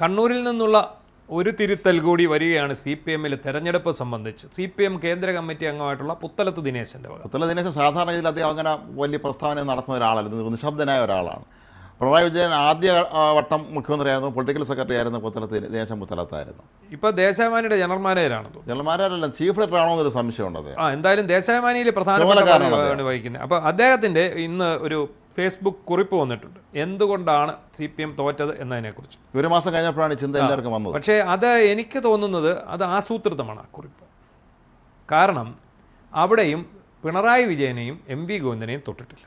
കണ്ണൂരിൽ നിന്നുള്ള ഒരു തിരുത്തൽ കൂടി വരികയാണ് CPM-ൽ തെരഞ്ഞെടുപ്പ് സംബന്ധിച്ച്. CPM കേന്ദ്ര കമ്മിറ്റി അംഗമായിട്ടുള്ള പുത്തലത്ത് ദിനേശൻ്റെ വക. പുത്തലത്ത് ദിനേശൻ സാധാരണ രീതിയിൽ അദ്ദേഹം അങ്ങനെ വലിയ പ്രസ്താവന നടത്തുന്ന ഒരാളല്ല, നിശബ്ദനായ ഒരാളാണ്. പിണറായി വിജയൻ ആദ്യ വട്ടം മുഖ്യമന്ത്രിയായിരുന്നു, പൊളിറ്റിക്കൽ സെക്രട്ടറി ആയിരുന്നു ദിനേശൻ പുത്തലത്തായിരുന്നു. ഇപ്പോൾ ദേശാഭിമാനിയുടെ ജനറൽ മാനേജറാണ്. ജനറൽ മാനേജറല്ല, ചീഫ് എഡിറ്റർ ആണോ എന്നൊരു സംശയമുണ്ട്. എന്തായാലും ദേശാഭിമാനിയിൽ പ്രധാനപ്പെട്ട വഹിക്കുന്നത്. അപ്പോൾ അദ്ദേഹത്തിൻ്റെ ഇന്ന് ഒരു ഫേസ്ബുക്ക് കുറിപ്പ് വന്നിട്ടുണ്ട്, എന്തുകൊണ്ടാണ് CPM തോറ്റത് എന്നതിനെക്കുറിച്ച്. ഒരു മാസം കഴിഞ്ഞപ്പോഴാണ് ഈ ചിന്ത എല്ലാവർക്കും വന്നത്. പക്ഷേ അത് എനിക്ക് തോന്നുന്നത് അത് ആസൂത്രിതമാണ് ആ കുറിപ്പ്. കാരണം അവിടെയും പിണറായി വിജയനെയും MV ഗോവിന്ദനെയും തൊട്ടിട്ടില്ല.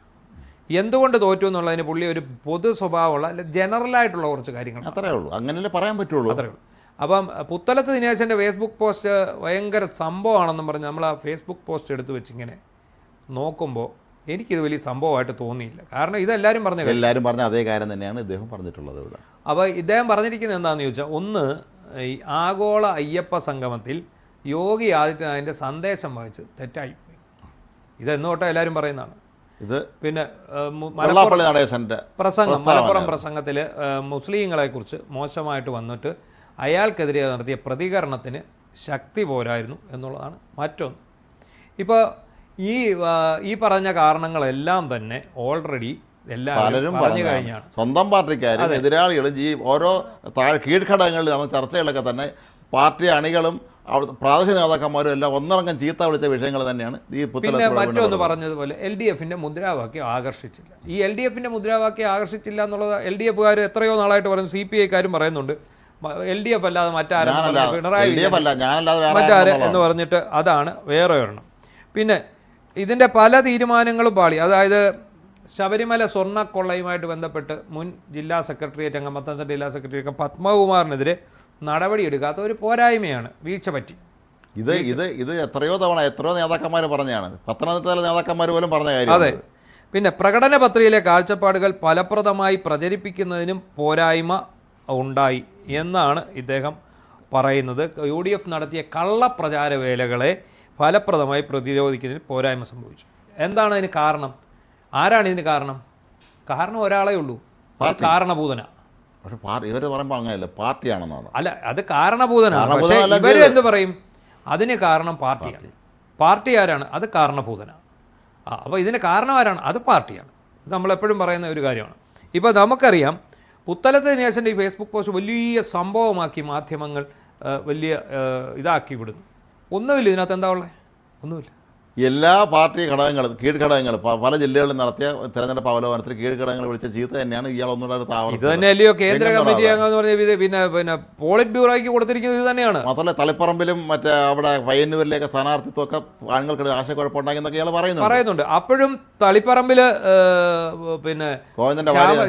എന്തുകൊണ്ട് തോറ്റു എന്നുള്ളതിന് പുള്ളി ഒരു പൊതു സ്വഭാവമുള്ള ജനറലായിട്ടുള്ള കുറച്ച് കാര്യങ്ങൾ അത്രേ ഉള്ളൂ, അങ്ങനെയല്ലേ പറയാൻ പറ്റുള്ളൂ. അത്രേ ഉള്ളൂ. അപ്പം പുത്തലത്ത് ദിനേശൻ്റെ ഫേസ്ബുക്ക് പോസ്റ്റ് ഭയങ്കര സംഭവമാണെന്നും പറഞ്ഞ് നമ്മൾ ആ ഫേസ്ബുക്ക് പോസ്റ്റ് എടുത്ത് വെച്ചിങ്ങനെ നോക്കുമ്പോൾ എനിക്കിത് വലിയ സംഭവമായിട്ട് തോന്നിയില്ല. കാരണം ഇതെല്ലാവരും പറഞ്ഞ അതേ കാര്യം തന്നെയാണ് ഇദ്ദേഹം പറഞ്ഞിട്ടുള്ളത് ഇവിടെ. അപ്പോൾ ഇദ്ദേഹം പറഞ്ഞിരിക്കുന്നത് എന്താണെന്ന് ചോദിച്ചാൽ, ഒന്ന്, ഈ ആഗോള അയ്യപ്പ സംഗമത്തിൽ യോഗി ആദിത്യനാഥിൻ്റെ സന്ദേശം വായിച്ച് തെറ്റായിപ്പോയി. ഇതെന്നോട്ടെ എല്ലാവരും പറയുന്നതാണ്. ഇത് പിന്നെ മലപ്പുറം പ്രസംഗത്തിൽ മുസ്ലിങ്ങളെക്കുറിച്ച് മോശമായിട്ട് വന്നിട്ട് അയാൾക്കെതിരെ നടത്തിയ പ്രതികരണത്തിന് ശക്തി പോരായിരുന്നു എന്നുള്ളതാണ് മറ്റൊന്ന്. ഇപ്പോൾ ഈ പറഞ്ഞ കാരണങ്ങളെല്ലാം തന്നെ ഓൾറെഡി എല്ലാവരും പറഞ്ഞു കഴിഞ്ഞാണ്. സ്വന്തം പാർട്ടിക്കാരും എതിരാളികളും ഈ ഓരോ കീഴ്ഘടകങ്ങളിൽ നടന്ന ചർച്ചകളൊക്കെ തന്നെ പാർട്ടി അണികളും പ്രാദേശിക നേതാക്കന്മാരും എല്ലാം ഒന്നിറങ്ങം ചീത്ത വിളിച്ച വിഷയങ്ങൾ തന്നെയാണ് ഈ. പിന്നെ മറ്റൊന്ന് പറഞ്ഞതുപോലെ LDF-ന്റെ മുദ്രാവാക്യം ആകർഷിച്ചില്ല. ഈ LDF-ന്റെ മുദ്രാവാക്യം ആകർഷിച്ചില്ല എന്നുള്ളത് LDF-കാർ എത്രയോ നാളായിട്ട് പറയുന്നു, CPI-കാരും പറയുന്നുണ്ട്. LDF അല്ലാതെ മറ്റാരും, പിണറായി മറ്റാര് എന്ന് പറഞ്ഞിട്ട് അതാണ് വേറെ ഒരെണ്ണം. പിന്നെ ഇതിൻ്റെ പല തീരുമാനങ്ങളും പാളി. അതായത് ശബരിമല സ്വർണ്ണക്കൊള്ളയുമായിട്ട് ബന്ധപ്പെട്ട് മുൻ ജില്ലാ സെക്രട്ടേറിയറ്റ് അംഗം, പത്തനംതിട്ട ജില്ലാ സെക്രട്ടറി പത്മകുമാറിനെതിരെ നടപടിയെടുക്കാത്ത ഒരു പോരായ്മയാണ്, വീഴ്ച പറ്റി. ഇത് എത്രയോ നേതാക്കന്മാർ പറഞ്ഞാണ്, പത്തനംതിട്ട നേതാക്കന്മാർ പോലും പറഞ്ഞ കാര്യം. അതെ. പിന്നെ പ്രകടന പത്രികയിലെ കാഴ്ചപ്പാടുകൾ ഫലപ്രദമായി പ്രചരിപ്പിക്കുന്നതിനും പോരായ്മ ഉണ്ടായി എന്നാണ് ഇദ്ദേഹം പറയുന്നത്. UDF നടത്തിയ കള്ളപ്രചാര വേലകളെ ഫലപ്രദമായി പ്രതിരോധിക്കുന്നതിന് പോരായ്മ സംഭവിച്ചു. എന്താണ് അതിന് കാരണം? ആരാണ് ഇതിന് കാരണം? കാരണം ഒരാളേ ഉള്ളൂ, കാരണഭൂതന. ഇവർ പറയുമ്പോൾ അങ്ങനെയല്ല, പാർട്ടിയാണെന്നാണ്. അല്ല, അത് കാരണഭൂതനാണ്. പക്ഷേ ഇവർ എന്ത് പറയും? അതിന് കാരണം പാർട്ടിയാണ്. പാർട്ടി ആരാണ്? അത് കാരണഭൂതന. അപ്പോൾ ഇതിന് കാരണം ആരാണ്? അത് പാർട്ടിയാണ്. ഇത് നമ്മളെപ്പോഴും പറയുന്ന ഒരു കാര്യമാണ്. ഇപ്പോൾ നമുക്കറിയാം, പുത്തലത്ത് ദിനേശൻ്റെ ഈ ഫേസ്ബുക്ക് പോസ്റ്റ് വലിയ സംഭവമാക്കി മാധ്യമങ്ങൾ വലിയ ഇതാക്കി വിടുന്നു. ഒന്നുമില്ല ഇതിനകത്ത്. എന്താ ഉള്ളത്? ഒന്നുമില്ല. എല്ലാ പാർട്ടി ഘടകങ്ങളും കീഴ്ഘടകങ്ങൾ പല ജില്ലകളിൽ നടത്തിയ തെരഞ്ഞെടുപ്പ് അവലോകനത്തിൽ കീഴ്ഘടകങ്ങൾ വിളിച്ച ചീത്ത തന്നെയാണ് ഇയാൾ ഒന്നുകൂടെ. ഇത് തന്നെയല്ലയോ കേന്ദ്ര കമ്മിറ്റി അംഗം എന്ന് പറഞ്ഞ പിന്നെ പോളിറ്റ് ബ്യൂറോയ്ക്ക് കൊടുത്തിരിക്കുന്നത് ഇത് തന്നെയാണ്. മാത്രമല്ല തളിപ്പറമ്പിലും മറ്റേ അവിടെ പയ്യന്നൂരിലേക്ക് സ്ഥാനാർത്ഥിത്വമൊക്കെ ആളുകൾക്ക് ആശയക്കുഴപ്പമുണ്ടാക്കി ഇയാൾ പറയുന്നുണ്ട്. അപ്പോഴും തളിപ്പറമ്പിൽ പിന്നെ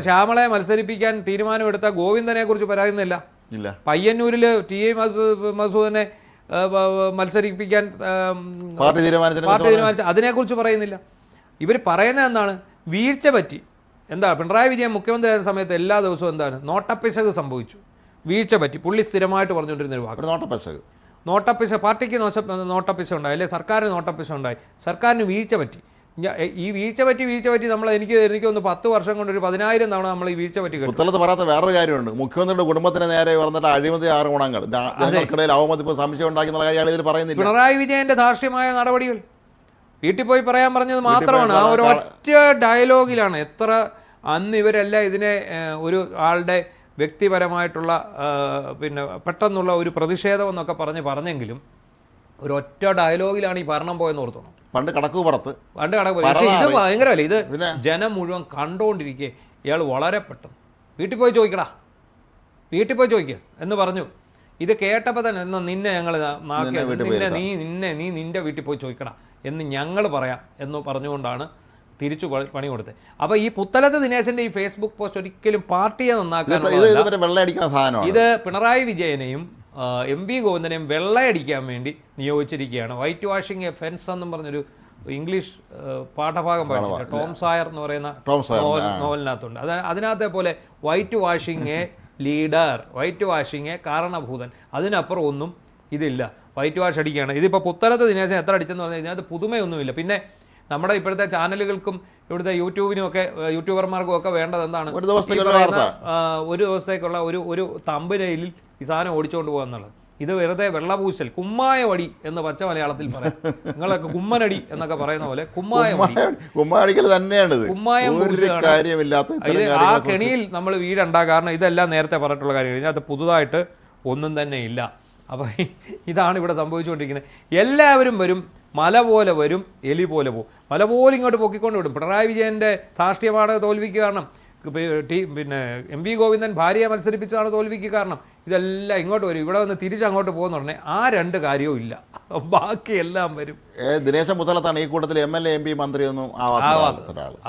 ശ്യാമളയെ മത്സരിപ്പിക്കാൻ തീരുമാനമെടുത്ത ഗോവിന്ദനെ കുറിച്ച് പറയുന്നില്ല. പയ്യന്നൂരിൽ TI മസൂദിനെ മത്സരിപ്പിക്കാൻ പാർട്ടി തീരുമാനിച്ച അതിനെക്കുറിച്ച് പറയുന്നില്ല. ഇവർ പറയുന്നത് എന്താണ്? വീഴ്ച പറ്റി. എന്താ, പിണറായി വിജയൻ മുഖ്യമന്ത്രി ആയിരുന്ന സമയത്ത് എല്ലാ ദിവസവും എന്താണ്, നോട്ടപ്പിശക് സംഭവിച്ചു, വീഴ്ച പറ്റി. പുള്ളി സ്ഥിരമായിട്ട് പറഞ്ഞുകൊണ്ടിരുന്ന ഒരു വാക്ക് നോട്ടപ്പിശക്. പാർട്ടിക്ക് നോട്ടപ്പിശക് ഉണ്ടായി, അല്ലെ സർക്കാരിന് നോട്ടപ്പിശക് ഉണ്ടായി, സർക്കാരിന് വീഴ്ച പറ്റി. ഈ വീഴ്ച പറ്റി എനിക്ക് ഒന്ന് 10 വർഷം കൊണ്ട് ഒരു 10,000 തവണ നമ്മൾ ഈ വീഴ്ച പറ്റി. പുത്തലത്ത് പറയാത്ത വേറൊരു കാര്യമുണ്ട്. മുഖ്യമന്ത്രിയുടെ കുടുംബത്തിന് നേരെ വന്നിട്ട് അഴിമതി ആരോപണങ്ങൾ, ജനങ്ങൾക്കിടയിൽ അവമതിപ്പ് സംശയം ഉണ്ടാക്കുന്ന കാര്യം ഇതിൽ പറയുന്നില്ല. പിണറായി വിജയന്റെ ധാർഷ്ട്യമായ നടപടികൾ വീട്ടിൽ പോയി പറയാൻ പറഞ്ഞത് മാത്രമാണ്. ആ ഒരു ഒറ്റ ഡയലോഗിലാണ് എത്ര അന്ന് ഇവരെല്ലാം ഇതിനെ ഒരു ആളുടെ വ്യക്തിപരമായിട്ടുള്ള പിന്നെ പെട്ടെന്നുള്ള ഒരു പ്രതിഷേധം എന്നൊക്കെ പറഞ്ഞെങ്കിലും ഒരൊറ്റ ഡയലോഗിലാണ് ഈ ഭരണം പോയെന്ന് ഓർത്തോണം. പണ്ട് കണക്ക് പുറത്ത് പക്ഷേ ഇത് ഭയങ്കരമല്ലേ, ഇത് ജനം മുഴുവൻ കണ്ടുകൊണ്ടിരിക്കെ ഇയാൾ വളരെ പെട്ടെന്ന് വീട്ടിൽ പോയി ചോദിക്കുക എന്ന് പറഞ്ഞു. ഇത് കേട്ടപ്പോൾ തന്നെ എന്നാൽ നിന്നെ ഞങ്ങൾ നിന്റെ വീട്ടിൽ പോയി ചോദിക്കടാ എന്ന് ഞങ്ങൾ പറയാം എന്ന് പറഞ്ഞുകൊണ്ടാണ് തിരിച്ചു പണി കൊടുത്തത്. അപ്പോൾ ഈ പുത്തലത്ത് ദിനേശൻ്റെ ഈ ഫേസ്ബുക്ക് പോസ്റ്റ് ഒരിക്കലും പാർട്ടിയെ നന്നാക്കാൻ, ഇത് പിണറായി വിജയനെയും MV ഗോവിന്ദനെയും വെള്ളയടിക്കാൻ വേണ്ടി നിയോഗിച്ചിരിക്കുകയാണ്. വൈറ്റ് വാഷിംഗ് എ ഫെൻസ് എന്നും പറഞ്ഞൊരു ഇംഗ്ലീഷ് പാഠഭാഗം പഠിച്ചിട്ട് ടോം സായർ എന്ന് പറയുന്ന നോവലിനകത്തുണ്ട്. അതിനകത്തെ പോലെ white washing a leader, white washing a കാരണഭൂതൻ, അതിനപ്പുറം ഒന്നും ഇതില്ല. വൈറ്റ് വാഷ് അടിക്കുകയാണ്. ഇതിപ്പോൾ പുത്തലത്ത് ദിനേശൻ എത്ര അടിച്ചെന്ന് പറഞ്ഞു കഴിഞ്ഞാൽ അത് പുതുമയൊന്നുമില്ല. പിന്നെ നമ്മുടെ ഇപ്പോഴത്തെ ചാനലുകൾക്കും ഇവിടുത്തെ യൂട്യൂബർമാർക്കും ഒക്കെ വേണ്ടത് എന്താണ്? ഒരു ദിവസത്തേക്കുള്ള ഒരു തമ്പനയിലിൽ ഈ സാധനം ഓടിച്ചുകൊണ്ട് പോകുക എന്നുള്ളത്. ഇത് വെറുതെ വെള്ളപൂശൽ, കുമ്മായ വടി എന്ന് പച്ച മലയാളത്തിൽ പറയാം. നിങ്ങളൊക്കെ കുമ്മനടി എന്നൊക്കെ പറയുന്ന പോലെ കുമ്മായടിക്കൽ തന്നെയാണ്. കുമ്മായം ആ കെണിയിൽ നമ്മൾ വീടുണ്ടാകുക. കാരണം ഇതെല്ലാം നേരത്തെ പറഞ്ഞിട്ടുള്ള കാര്യങ്ങൾ, ഇതിനകത്ത് പുതുതായിട്ട് ഒന്നും തന്നെ ഇല്ല. അപ്പോൾ ഇതാണ് ഇവിടെ സംഭവിച്ചുകൊണ്ടിരിക്കുന്നത്. എല്ലാവരും വരും, മല പോലെ വരും, എലി പോലെ പോകും. മല പോലെ ഇങ്ങോട്ട് പൊക്കിക്കൊണ്ട് വിടും. പിണറായി വിജയൻ്റെ ധാർഷ്ട്യമാണ് തോൽവിക്ക് കാരണം. പിന്നെ MV ഗോവിന്ദൻ ഭാര്യയെ മത്സരിപ്പിച്ചതാണ് തോൽവിക്ക് കാരണം. ഇതെല്ലാം ഇങ്ങോട്ട് വരും. ഇവിടെ വന്ന് തിരിച്ചങ്ങോട്ട് പോകുന്ന ഉടനെ ആ രണ്ട് കാര്യവും ഇല്ല, ബാക്കിയെല്ലാം വരും. ദിനേശ മുത്തലത്താണ് ഈ കൂട്ടത്തിൽ MLA MP മന്ത്രിയൊന്നും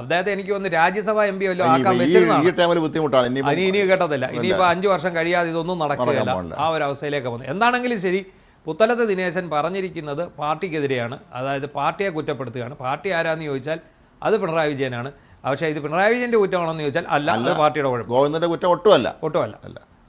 അദ്ദേഹത്തെ എനിക്ക് തോന്നുന്നു രാജ്യസഭാ MP വല്ലോ ആക്കാൻ വെച്ചിരുന്നതാണ്. ബുദ്ധിമുട്ടാണ്. ഇനി കേട്ടതില്ല. ഇനിയിപ്പോൾ 5 വർഷം കഴിയാതെ ഇതൊന്നും നടക്കുകയില്ല. ആ ഒരു അവസ്ഥയിലേക്ക് വന്നു. എന്താണെങ്കിലും ശരി, പുത്തലത്ത് ദിനേശൻ പറഞ്ഞിരിക്കുന്നത് പാർട്ടിക്കെതിരെയാണ്. അതായത് പാർട്ടിയെ കുറ്റപ്പെടുത്തുകയാണ്. പാർട്ടി ആരാന്ന് ചോദിച്ചാൽ അത് പിണറായി വിജയനാണ്. പക്ഷേ ഇത് പിണറായി വിജയൻ്റെ കുറ്റമാണെന്ന് ചോദിച്ചാൽ അല്ല, അത് പാർട്ടിയുടെ കുഴപ്പം. ഗോവിന്ദൻ്റെ കുറ്റം ഒട്ടുമല്ല. ഒട്ടുമല്ല.